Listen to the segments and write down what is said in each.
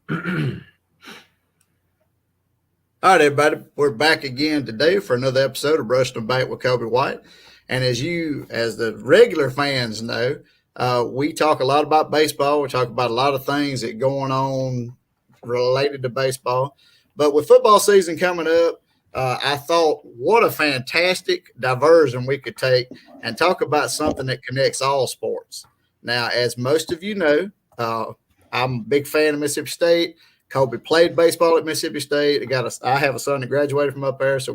All right, everybody, we're back again today for another episode of Brush and Bait with Colby White. And as the regular fans know, we talk a lot about baseball. We talk about a lot of things that are going on related to baseball. But with football season coming up, I thought what a fantastic diversion we could take and talk about something that connects all sports. Now, as most of you know, I'm a big fan of Mississippi State. Colby played baseball at Mississippi State. I have a son that graduated from up there, so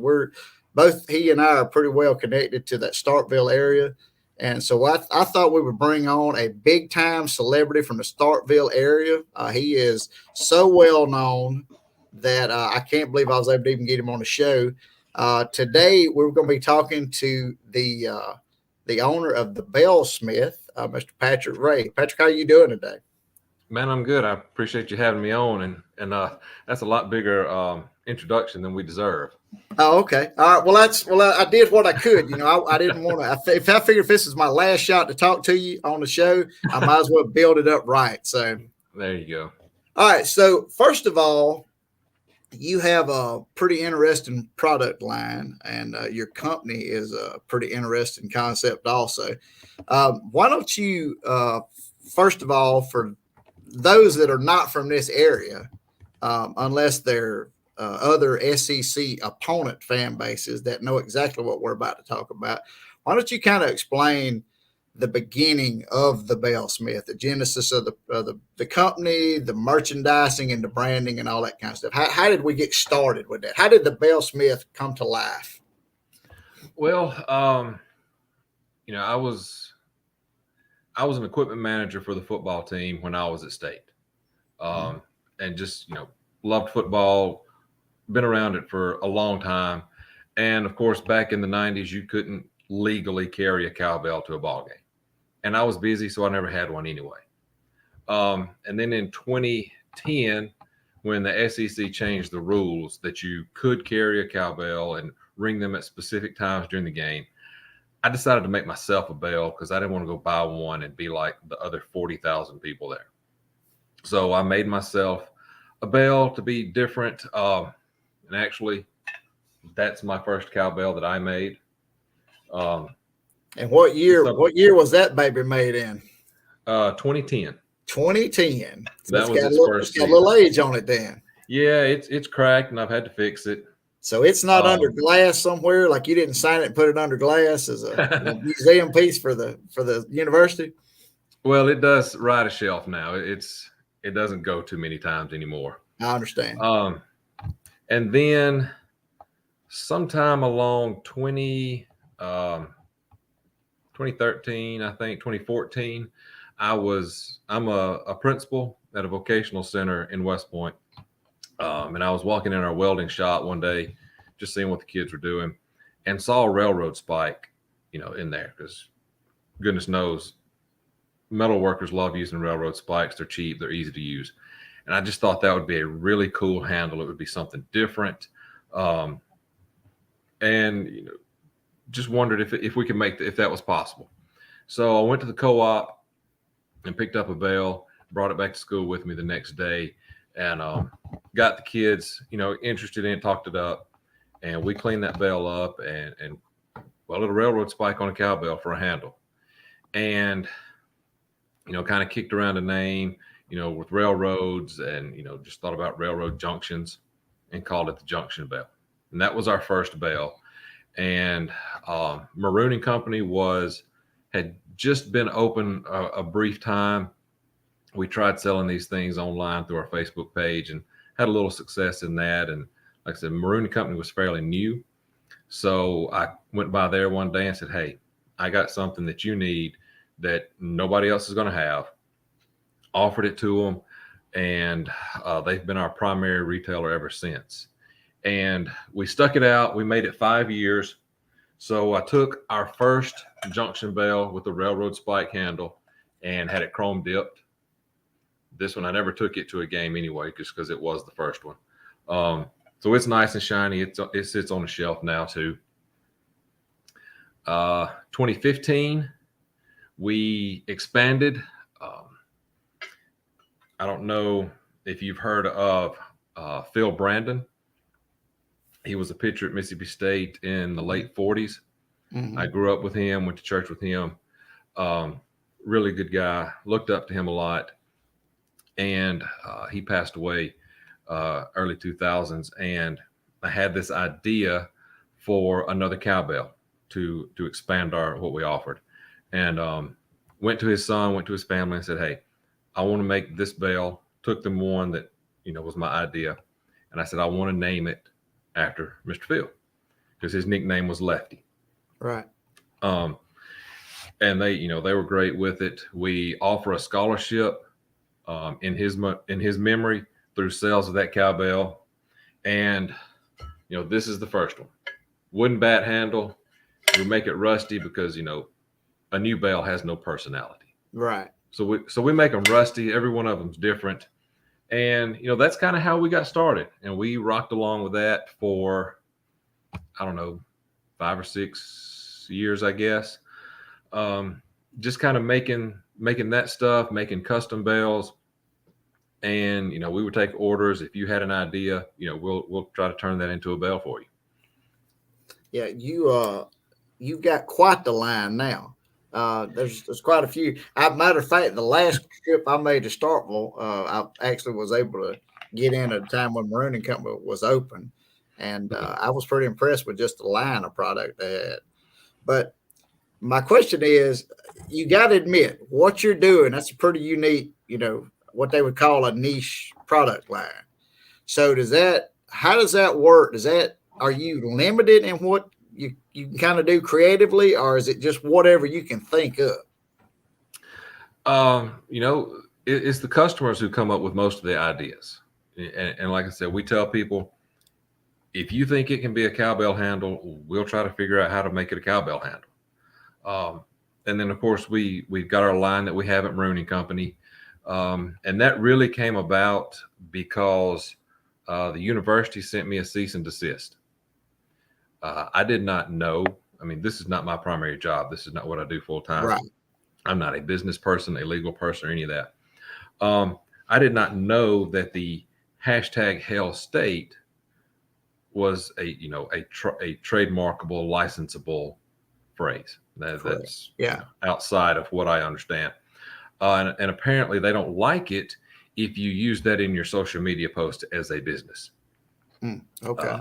he and I are pretty well connected to that Starkville area. And so I thought we would bring on a big time celebrity from the Starkville area. He is so well known that I can't believe I was able to even get him on the show. Today we're going to be talking to the owner of the Bell Smith, Mr. Patrick Ray. Patrick, how are you doing today? Man, I'm good. I appreciate you having me on, and that's a lot bigger introduction than we deserve. Oh, okay. All right. I did what I could. I didn't want to. If I figured if this is my last shot to talk to you on the show, I might as well build it up right. So there you go. All right. So first of all, you have a pretty interesting product line, and your company is a pretty interesting concept also. Why don't you, first of all, for those that are not from this area, unless they're other SEC opponent fan bases that know exactly what we're about to talk about, why don't you kind of explain the beginning of the Bell Smith, the genesis of the company, the merchandising and the branding and all that kind of stuff? How did we get started with that? How did the Bell Smith come to life? Well, I was an equipment manager for the football team when I was at State, and just loved football, been around it for a long time, and of course back in the '90s you couldn't legally carry a cowbell to a ball game, and I was busy, so I never had one anyway. And then in 2010, when the SEC changed the rules that you could carry a cowbell and ring them at specific times during the game, I decided to make myself a bell because I didn't want to go buy one and be like the other 40,000 people there. So I made myself a bell to be different. And actually, that's my first cowbell that I made. And what year was that baby made in? 2010. 2010. So that was its first. It's got a little age on it then. Yeah, it's cracked, and I've had to fix it. So it's not under glass somewhere. Like you didn't sign it and put it under glass as a museum piece for the university. Well, it does ride a shelf now. It doesn't go too many times anymore. I understand. And then sometime along 2013, I think 2014, I'm a principal at a vocational center in West Point. And I was walking in our welding shop one day, just seeing what the kids were doing, and saw a railroad spike, in there, because goodness knows, metal workers love using railroad spikes. They're cheap, they're easy to use. And I just thought that would be a really cool handle. It would be something different. And just wondered if we could if that was possible. So I went to the co-op and picked up a bell, brought it back to school with me the next day, and got the kids, interested in it, talked it up, and we cleaned that bell up and welded a railroad spike on a cowbell for a handle. And, kind of kicked around a name, with railroads, and, just thought about railroad junctions and called it the Junction Bell. And that was our first bell. And Maroon and Company had just been open a brief time. We tried selling these things online through our Facebook page and had a little success in that. And like I said, Maroon and Company was fairly new. So I went by there one day and said, hey, I got something that you need that nobody else is going to have. Offered it to them, and they've been our primary retailer ever since. And we stuck it out. We made it 5 years. So I took our first Junction Bell with the railroad spike handle and had it chrome dipped. This one, I never took it to a game anyway, just because it was the first one. So it's nice and shiny. It sits on a shelf now too. 2015, we expanded. I don't know if you've heard of Phil Brandon, he was a pitcher at Mississippi State in the late 40s. Mm-hmm. I grew up with him, went to church with him. Really good guy. Looked up to him a lot. And he passed away early 2000s. And I had this idea for another cowbell to expand what we offered. And went to his son, went to his family and said, hey, I want to make this bell. Took them one that, was my idea. And I said, I want to name it after Mr. Phil because his nickname was Lefty. Right. And they were great with it. We offer a scholarship in his memory through sales of that cowbell. And, this is the first one. Wooden bat handle. We make it rusty because, a new bell has no personality. Right. So we make them rusty. Every one of them's different. And, that's kind of how we got started. And we rocked along with that for, 5 or 6 years, I guess. Just kind of making that stuff, making custom bells. And, we would take orders. If you had an idea, we'll try to turn that into a bell for you. Yeah, you've got quite the line now. There's quite a few. Matter of fact, the last trip I made to Starkville, I actually was able to get in at a time when Marooning Company was open, and I was pretty impressed with just the line of product they had. But my question is, you got to admit what you're doing. That's a pretty unique, what they would call a niche product line. So how does that work? Are you limited in what you can kind of do creatively, or is it just whatever you can think of? It's the customers who come up with most of the ideas. And like I said, we tell people, if you think it can be a cowbell handle, we'll try to figure out how to make it a cowbell handle. And then, of course, we've got our line that we have at Marooning Company. And that really came about because the university sent me a cease and desist. I did not know. I mean, this is not my primary job. This is not what I do full time. Right. I'm not a business person, a legal person, or any of that. I did not know that the hashtag Hell State was a trademarkable, licensable phrase. That's outside of what I understand. And apparently they don't like it if you use that in your social media post as a business. Okay.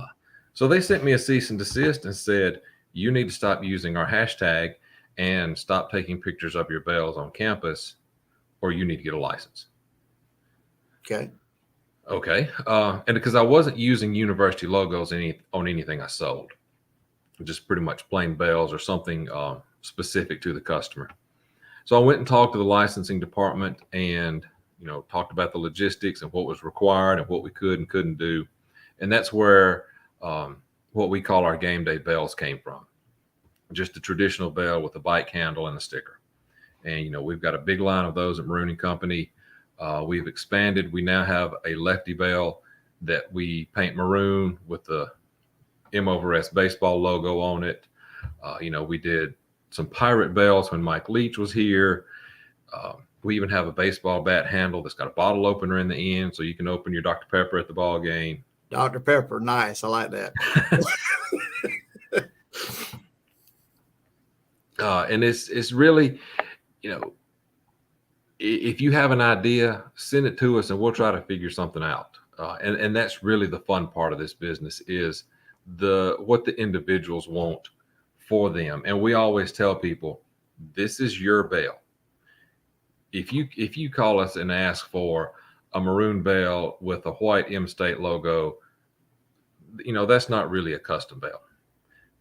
So they sent me a cease and desist and said, you need to stop using our hashtag and stop taking pictures of your bells on campus, or you need to get a license. Okay. And because I wasn't using university logos on anything I sold, just pretty much plain bells or something specific to the customer. So I went and talked to the licensing department and, talked about the logistics and what was required and what we could and couldn't do. And that's where what we call our game day bells came from. Just a traditional bell with a bike handle and a sticker. And, we've got a big line of those at Marooning Company. We've expanded. We now have a lefty bell that we paint maroon with the M over S baseball logo on it. We did some pirate bells when Mike Leach was here. We even have a baseball bat handle that's got a bottle opener in the end, so you can open your Dr. Pepper at the ball game. Dr. Pepper, nice. I like that. And it's really, if you have an idea, send it to us and we'll try to figure something out. And that's really the fun part of this business is what the individuals want for them. And we always tell people, this is your bell. If you call us and ask for a maroon bell with a white M-State logo, that's not really a custom bell.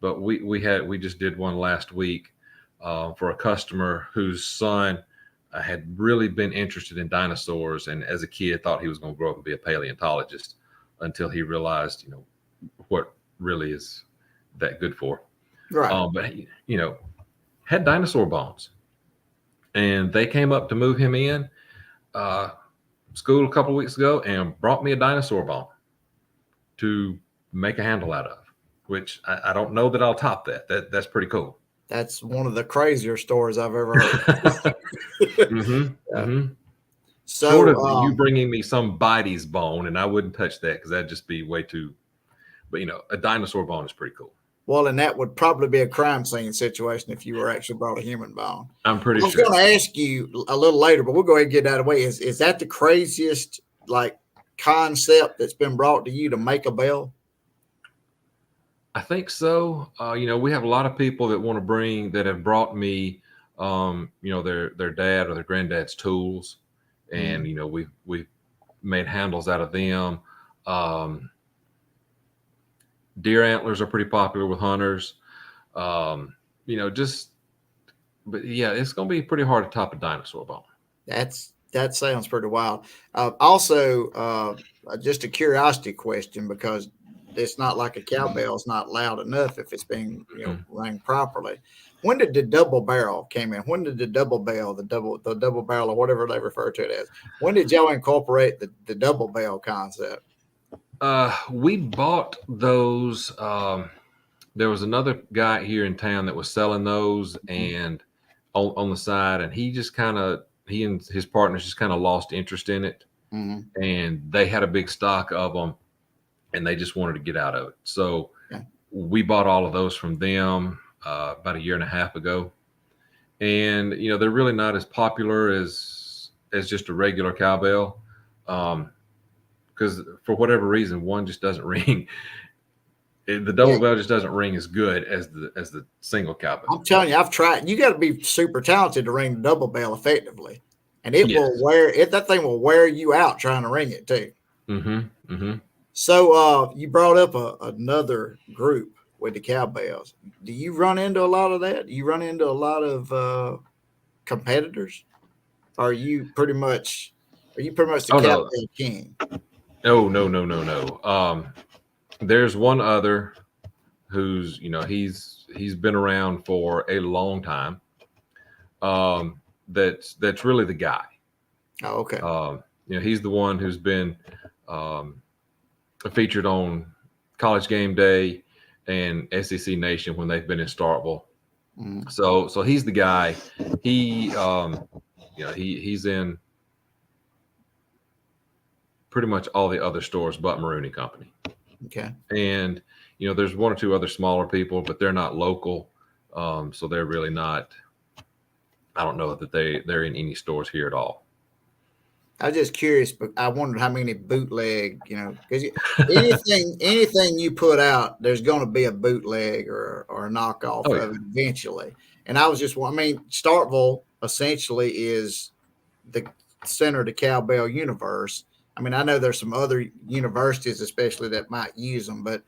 But we just did one last week for a customer whose son had really been interested in dinosaurs, and as a kid thought he was going to grow up and be a paleontologist until he realized, what really is that good for. Right. But had dinosaur bones, and they came up to move him in school a couple of weeks ago and brought me a dinosaur bone to make a handle out of, which I don't know that I'll top that. That's pretty cool. That's one of the crazier stories I've ever heard. Mm-hmm. Mm-hmm. Short So, of you bringing me some bitey's bone, and I wouldn't touch that because that'd just be way too. But a dinosaur bone is pretty cool. well, and that would probably be a crime scene situation if you were actually brought a human bone. I'm pretty I was sure. going to ask you a little later, but we'll go ahead and get that away. Is that the craziest concept that's been brought to you to make a bell? I think so. We have a lot of people that have brought me, their dad or their granddad's tools, and we've made handles out of them. Deer antlers are pretty popular with hunters. But yeah, it's going to be pretty hard to top a dinosaur bone. That sounds pretty wild. Also, just a curiosity question, because it's not like a cowbell is not loud enough if it's being rang properly. When did the double barrel came in? When did the double barrel, the double barrel, or whatever they refer to it as? When did y'all incorporate the double barrel concept? We bought those. There was another guy here in town that was selling those, and on the side, and he and his partners just kind of lost interest in it, and they had a big stock of them, and they just wanted to get out of it. So we bought all of those from them about a year and a half ago, and they're really not as popular as just a regular cowbell, because for whatever reason, one just doesn't ring. The double bell just doesn't ring as good as the single cowbell. I'm telling you, I've tried. You got to be super talented to ring the double bell effectively, and it will wear it. That thing will wear you out trying to ring it too. So you brought up another group with the cowbells. Do you run into a lot of that? Do you run into a lot of competitors? Or are you pretty much the cowbell king? No. There's one other who's he's been around for a long time. That's really the guy. Oh, okay. He's the one who's been featured on College Game Day and SEC Nation when they've been in Starkville. So he's the guy. He he's in pretty much all the other stores but Maroney Company. Okay. And there's one or two other smaller people, but they're not local, so they're really not. I don't know that they're in any stores here at all. I was just curious, but I wondered how many bootleg, because anything you put out, there's going to be a bootleg or a knockoff of it eventually. And I was just, Starkville essentially is the center of the cowbell universe. I mean, I know there's some other universities, especially, that might use them, but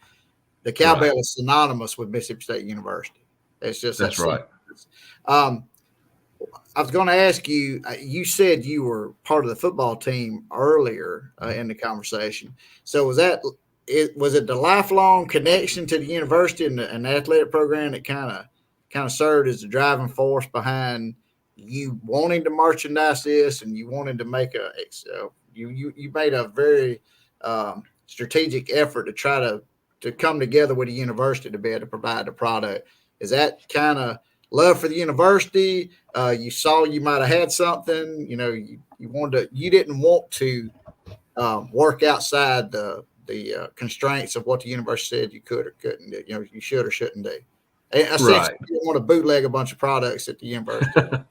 the cowbell is synonymous with Mississippi State University. That's right. I was going to ask you, you said you were part of the football team earlier in the conversation. So was it the lifelong connection to the university and the athletic program that kind of served as the driving force behind you wanting to merchandise this, and you wanted to make you made a very strategic effort to try to come together with the university to be able to provide the product? Is that kind of love for the university? You saw you might have had something, you didn't want to work outside the constraints of what the university said you could or couldn't do, you should or shouldn't do. And essentially, you didn't want to bootleg a bunch of products at the university.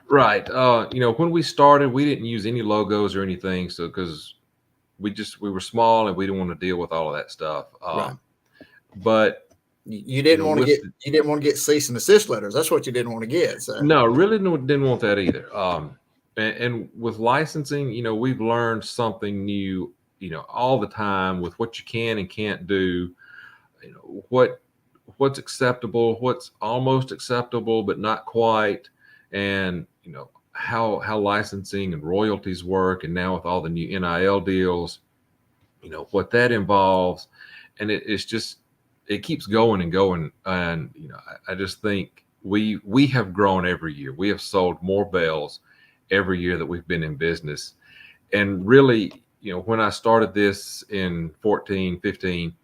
Right. When we started, we didn't use any logos or anything. So, because we were small and we didn't want to deal with all of that stuff. But you didn't want to get cease and desist letters. That's what you didn't want to get. So. No, really didn't want that either. And with licensing, we've learned something new, all the time with what you can and can't do, what's acceptable, what's almost acceptable, but not quite. And, how licensing and royalties work. And now with all the new NIL deals, what that involves. And it's just, it keeps going and going. And, I just think we have grown every year. We have sold more bells every year that we've been in business. And really, when I started this in 14, 15,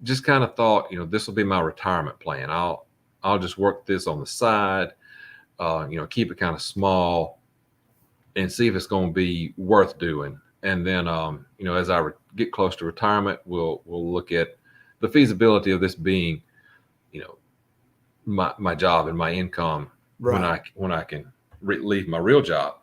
just kind of thought, this will be my retirement plan. I'll just work this on the side, keep it kind of small. and see if it's going to be worth doing. And then, as I get close to retirement, we'll look at the feasibility of this being, my job and my income when Right. I can leave my real job.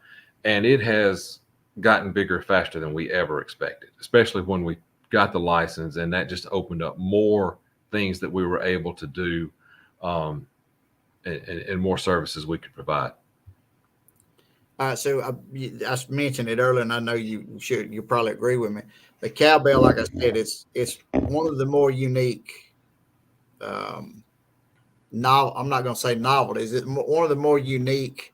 And it has gotten bigger faster than we ever expected, especially when we got the license, and that just opened up more things that we were able to do, and more services we could provide. So I mentioned it earlier, and I know you probably agree with me. The cowbell, like I said, it's one of the more unique. Um, I'm not going to say novelties. It's one of the more unique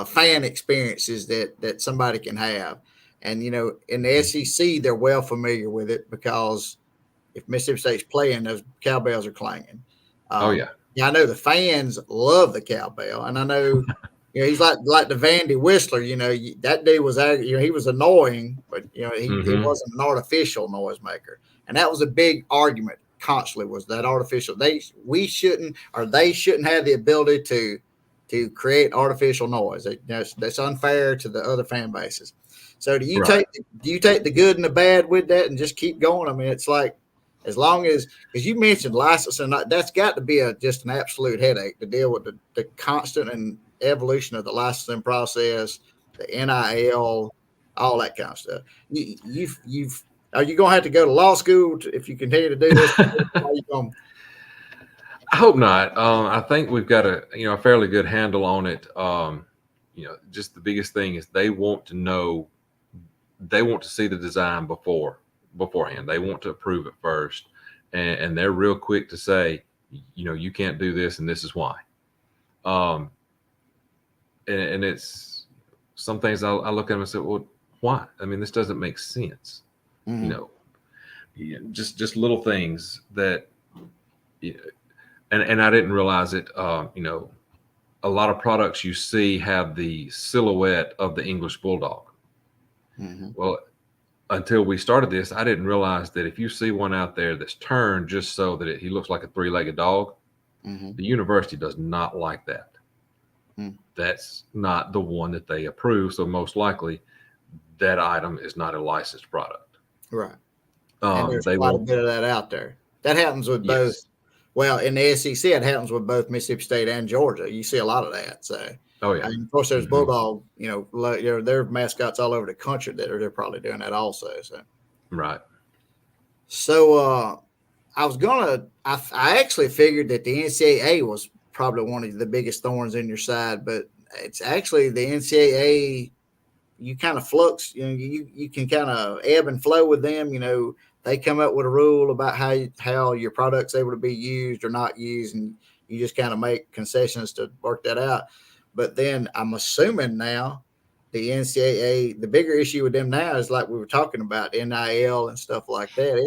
fan experiences that somebody can have. And in the SEC, they're well familiar with it because if Mississippi State's playing, those cowbells are clanging. Oh Um, yeah. yeah, I know the fans love the cowbell, and I know he's like the Vandy Whistler. That dude was he was annoying, but he Mm-hmm. wasn't an artificial noisemaker, and that was a big argument constantly was that artificial. They shouldn't have the ability to create artificial noise. That's unfair to the other fan bases. So Right. do you take the good and the bad with that and just keep going? I mean, it's like as long as you mentioned licensing, that's got to be just an absolute headache to deal with the constant and evolution of the licensing process, the NIL, all that kind of stuff. You've are you going to have to go to law school if you continue to do this? How you going? I hope not. I think we've got a fairly good handle on it. Just the biggest thing is they want to see the design beforehand. They want to approve it first, and they're real quick to say, you can't do this, and this is why. Um, and it's some things I look at them and say, well, why? I mean, this doesn't make sense. You Mm-hmm. know, just little things that, and I didn't realize it. A lot of products you see have the silhouette of the English bulldog. Mm-hmm. Well, until we started this, I didn't realize that if you see one out there that's turned just so that he looks like a three-legged dog, Mm-hmm. the university does not like that. Mm-hmm. That's not the one that they approve. So most likely that item is not a licensed product. Right. And there's They quite a won't. bit of that out there. That happens with both. Yes. Well, in the SEC, it happens with both Mississippi State and Georgia. You see a lot of that. So, Oh yeah. and of course, there's Hmm. Bulldog. Their mascots all over the country that they're probably doing that also. Right. So I actually figured that the NCAA was probably one of the biggest thorns in your side, but it's actually the NCAA. You kind of flux, you can kind of ebb and flow with them. They come up with a rule about how your product's able to be used or not used, and you just kind of make concessions to work that out. But then I'm assuming now the NCAA, the bigger issue with them now is like we were talking about NIL and stuff like that.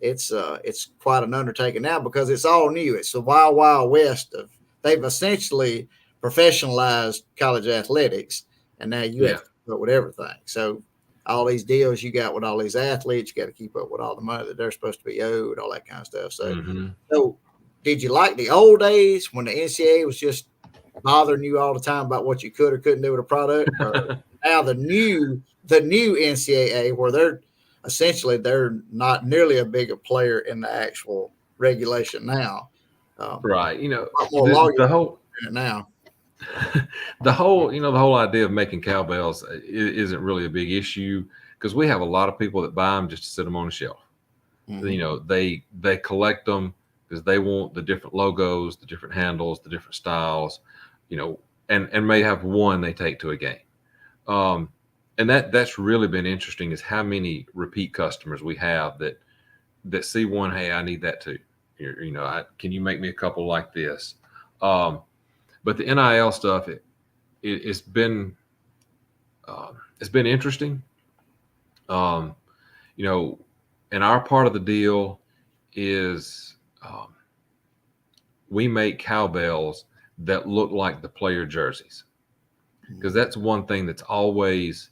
It's quite an undertaking now because it's all new. It's the wild wild west of they've essentially professionalized college athletics, and now you have Yeah. to keep up with everything. So all these deals you got with all these athletes, you got to keep up with all the money that they're supposed to be owed, all that kind of stuff. So, Hmm. so did you like the old days when the NCAA was just bothering you all the time about what you could or couldn't do with a product, or now the new NCAA where they're not nearly a big a player in the actual regulation now. Right. A lot more The, lawyers the whole in it now. the whole idea of making cowbells isn't really a big issue because we have a lot of people that buy them just to sit them on the shelf. Mm-hmm. They collect them because they want the different logos, the different handles, the different styles, and may have one they take to a game. Um, and that's really been interesting is how many repeat customers we have that see one, hey, I need that too. Can you make me a couple like this? Um, but the NIL stuff, it's been interesting. Um, you know, and our part of the deal is we make cowbells that look like the player jerseys because that's one thing that's always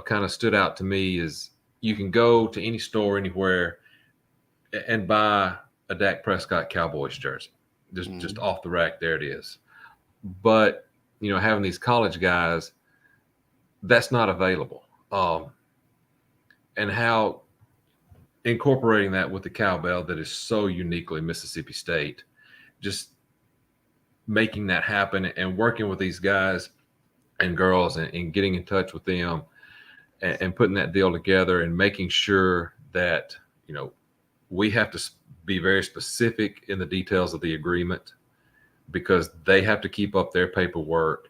kind of stood out to me is you can go to any store anywhere and buy a Dak Prescott Cowboys jersey just Mm-hmm. off the rack. There it is. But having these college guys, that's not available. And how incorporating that with the cowbell that is so uniquely Mississippi State, just making that happen and working with these guys and girls and getting in touch with them and putting that deal together and making sure that, we have to be very specific in the details of the agreement, because they have to keep up their paperwork.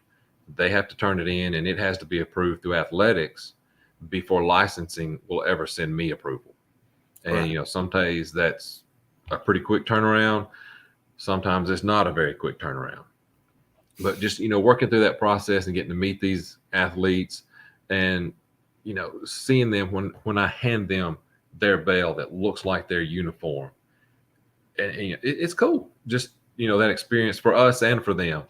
They have to turn it in, and it has to be approved through athletics before licensing will ever send me approval. And, Right. Some days that's a pretty quick turnaround. Sometimes it's not a very quick turnaround. But just, working through that process and getting to meet these athletes and, seeing them when I hand them their bell that looks like their uniform. And it's cool. Just, that experience for us and for them.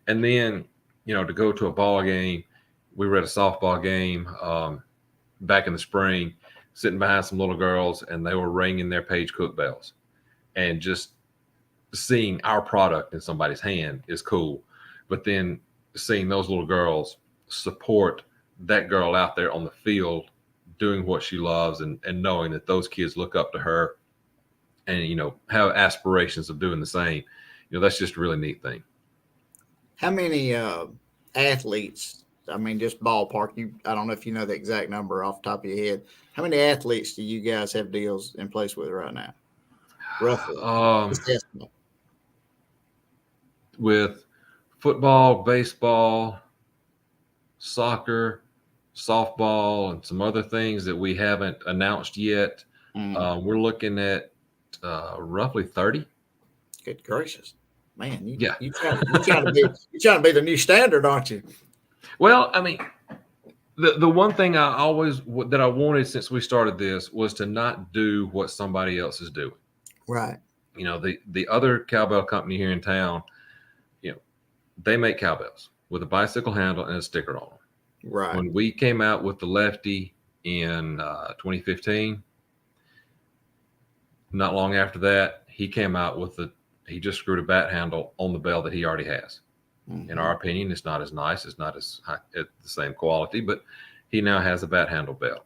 And then, to go to a ball game. We were at a softball game back in the spring, sitting behind some little girls, and they were ringing their Page Cook bells. And just seeing our product in somebody's hand is cool. But then seeing those little girls support that girl out there on the field doing what she loves, and knowing that those kids look up to her and, have aspirations of doing the same, that's just a really neat thing. How many athletes? I mean, just ballpark. I don't know if you know the exact number off the top of your head. How many athletes do you guys have deals in place with right now? Roughly. Just estimate. With football, baseball, soccer, softball, and some other things that we haven't announced yet, we're looking at roughly 30. Good gracious, man! You trying to be the new standard, aren't you? Well, I mean, the one thing I wanted since we started this was to not do what somebody else is doing. Right. The other cowbell company here in town, they make cowbells with a bicycle handle and a sticker on them. Right. When we came out with the Lefty in 2015, not long after that, he came out with he just screwed a bat handle on the bell that he already has. Mm-hmm. In our opinion, it's not as nice. It's not as high, at the same quality, but he now has a bat handle bell.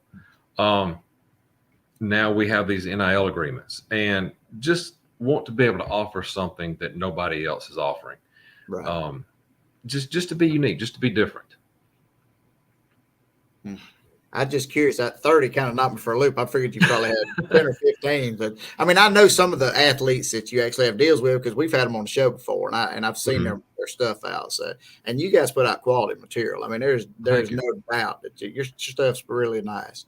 Now we have these NIL agreements and just want to be able to offer something that nobody else is offering. Right. Just to be unique, just to be different. I'm just curious. That 30 kind of knocked me for a loop. I figured you probably had 10 or 15. But I mean, I know some of the athletes that you actually have deals with because we've had them on the show before, and I've seen their stuff out. So, and you guys put out quality material. I mean, there's no doubt that your stuff's really nice.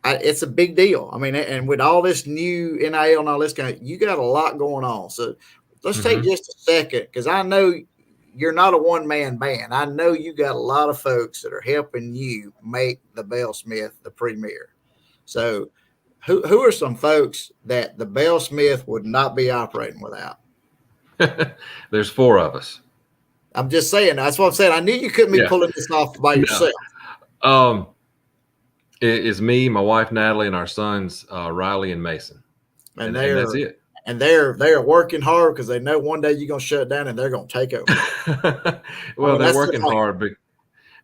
It's a big deal. I mean, and with all this new NIL and all this you got a lot going on. So let's take just a second, because I know you're not a one-man band. I know you got a lot of folks that are helping you make the Bellsmith the premier. So who are some folks that the Bellsmith would not be operating without? There's 4 of us. I'm just saying. That's what I'm saying. I knew you couldn't be pulling this off by yourself. It is me, my wife Natalie, and our sons Riley and Mason, and that's it. And they're working hard because they know one day you're gonna shut down and they're gonna take over. Well, they're working hard.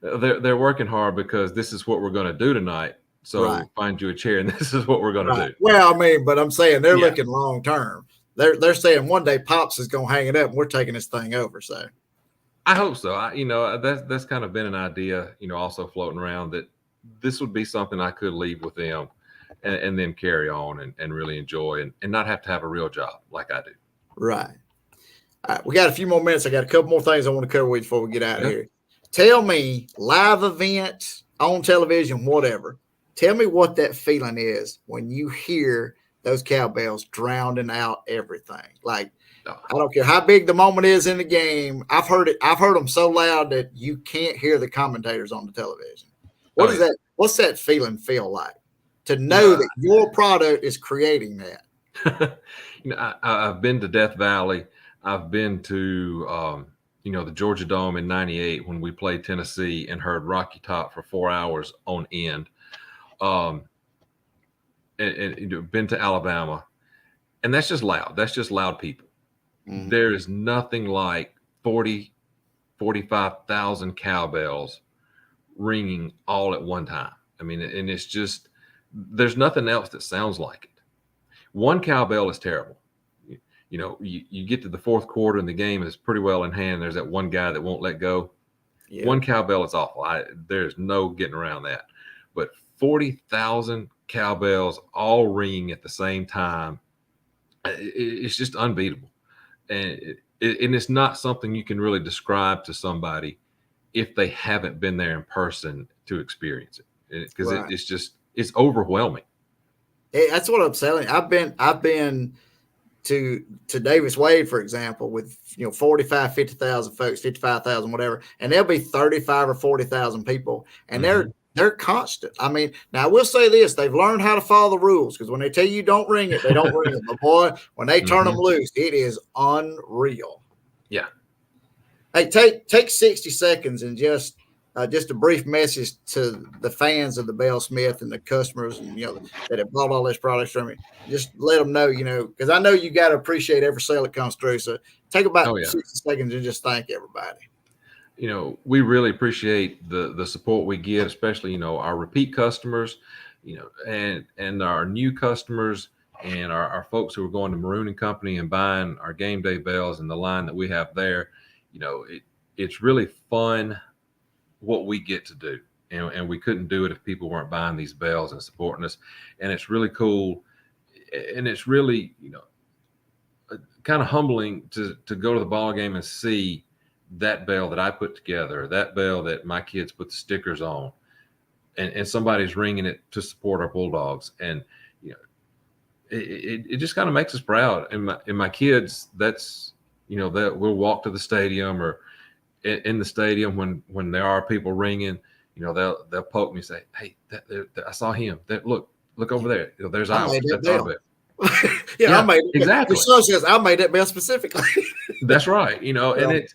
They're working hard because this is what we're going to do tonight. So find you a chair, and this is what we're going to do. Well, I mean, but I'm saying they're looking long term. They're saying one day Pops is gonna hang it up and we're taking this thing over. So I hope so. That's kind of been an idea, also floating around, that this would be something I could leave with them. And then carry on and really enjoy and not have to have a real job like I do. Right. All right. We got a few more minutes. I got a couple more things I want to cover with you before we get out of here. Tell me, live events, on television, whatever. Tell me what that feeling is when you hear those cowbells drowning out everything. Like, I don't care how big the moment is in the game. I've heard them so loud that you can't hear the commentators on the television. What is that? What's that feeling feel like? To know that your product is creating that. I've been to Death Valley. I've been to, the Georgia Dome in '98 when we played Tennessee and heard Rocky Top for 4 hours on end. And been to Alabama, and that's just loud. That's just loud people. Mm-hmm. There is nothing like 40, 45,000 cowbells ringing all at one time. I mean, and it's just, there's nothing else that sounds like it. One cowbell is terrible. You get to the fourth quarter and the game is pretty well in hand. There's that one guy that won't let go. Yeah. One cowbell is awful. There's no getting around that. But 40,000 cowbells all ringing at the same time, it's just unbeatable. And it's not something you can really describe to somebody if they haven't been there in person to experience it, because it's overwhelming. That's what I'm saying. I've been to Davis Wade, for example, with 45, 50,000 folks, 55,000, whatever, and there'll be 35 or 40,000 people, and they're constant. I mean, now I will say this: they've learned how to follow the rules, because when they tell you don't ring it, they don't ring it. But boy, when they turn them loose, it is unreal. Yeah. Hey, take 60 seconds and just a brief message to the fans of the Bell Smith and the customers, that have bought all these products from me. Just let them know, because I know you got to appreciate every sale that comes through. So take about 60 seconds and just thank everybody. We really appreciate the support we get, especially, our repeat customers, and our new customers, and our folks who are going to Maroon and Company and buying our game day bells and the line that we have there. It's really fun what we get to do, and we couldn't do it if people weren't buying these bells and supporting us. And it's really cool, and it's really kind of humbling to go to the ball game and see that bell that I put together, that bell that my kids put the stickers on, and somebody's ringing it to support our Bulldogs. And it just kind of makes us proud. And my kids, that's that we'll walk to the stadium, or in the stadium when there are people ringing, they'll poke me and say, "Hey, I saw him. Look over there. There's ours. That's our bell." I made it. Exactly. Your son says I made that bell specifically. That's right. And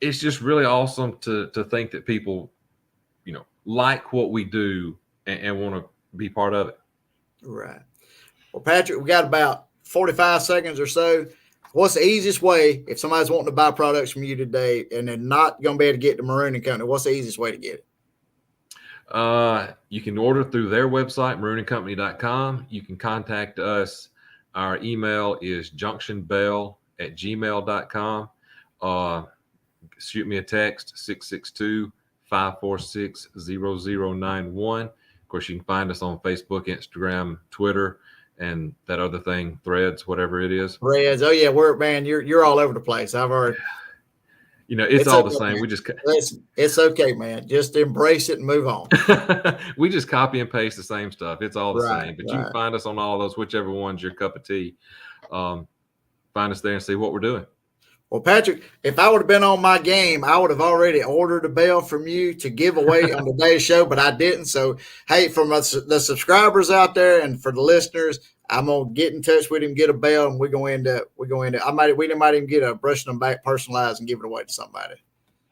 it's just really awesome to think that people, like what we do and want to be part of it. Right. Well, Patrick, we got about 45 seconds or so. What's the easiest way, if somebody's wanting to buy products from you today and they're not going to be able to get to Maroon and Company, what's the easiest way to get it? You can order through their website, maroonandcompany.com. You can contact us. Our email is junctionbell@gmail.com. Shoot me a text, 662-546-0091. Of course, you can find us on Facebook, Instagram, Twitter, and that other thing, Threads, whatever it is. Threads. Oh yeah, you're all over the place. I've already. It's all okay, the same. Man. It's okay, man. Just embrace it and move on. We just copy and paste the same stuff. It's all the same. But you can find us on all of those, whichever one's your cup of tea. Find us there and see what we're doing. Well, Patrick, if I would have been on my game, I would have already ordered a bell from you to give away on today's show, but I didn't. So, hey, from the subscribers out there and for the listeners, I'm gonna get in touch with him, get a bell, and we might even get a brushing them back personalized and give it away to somebody.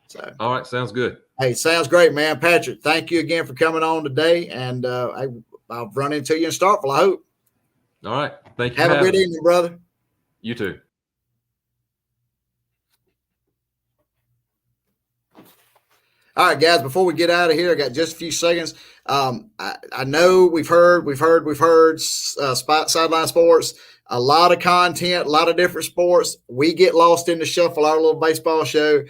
So, all right, sounds good. Hey, sounds great, man. Patrick, thank you again for coming on today, and I'll run into you in Starkville, I hope. All right, thank you. Have a good evening, brother. You too. All right, guys, before we get out of here, I got just a few seconds. I know we've heard Sideline Sports, a lot of content, a lot of different sports. We get lost in the shuffle, our little baseball show.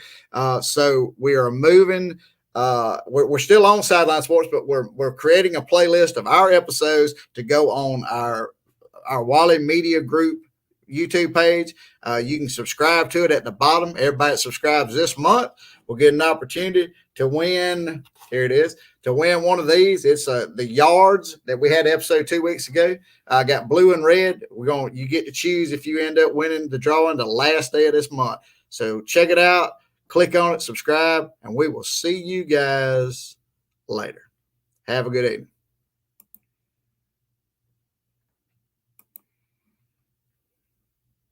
So we are moving. We're still on Sideline Sports, but we're creating a playlist of our episodes to go on our Wally Media Group YouTube page. You can subscribe to it at the bottom. Everybody that subscribes this month will get an opportunity to win. Here it is, to win one of these. It's the yards that we had episode 2 weeks ago. I got blue and red. You get to choose if you end up winning the drawing the last day of this month. So check it out, click on it, subscribe, and we will see you guys later. Have a good evening.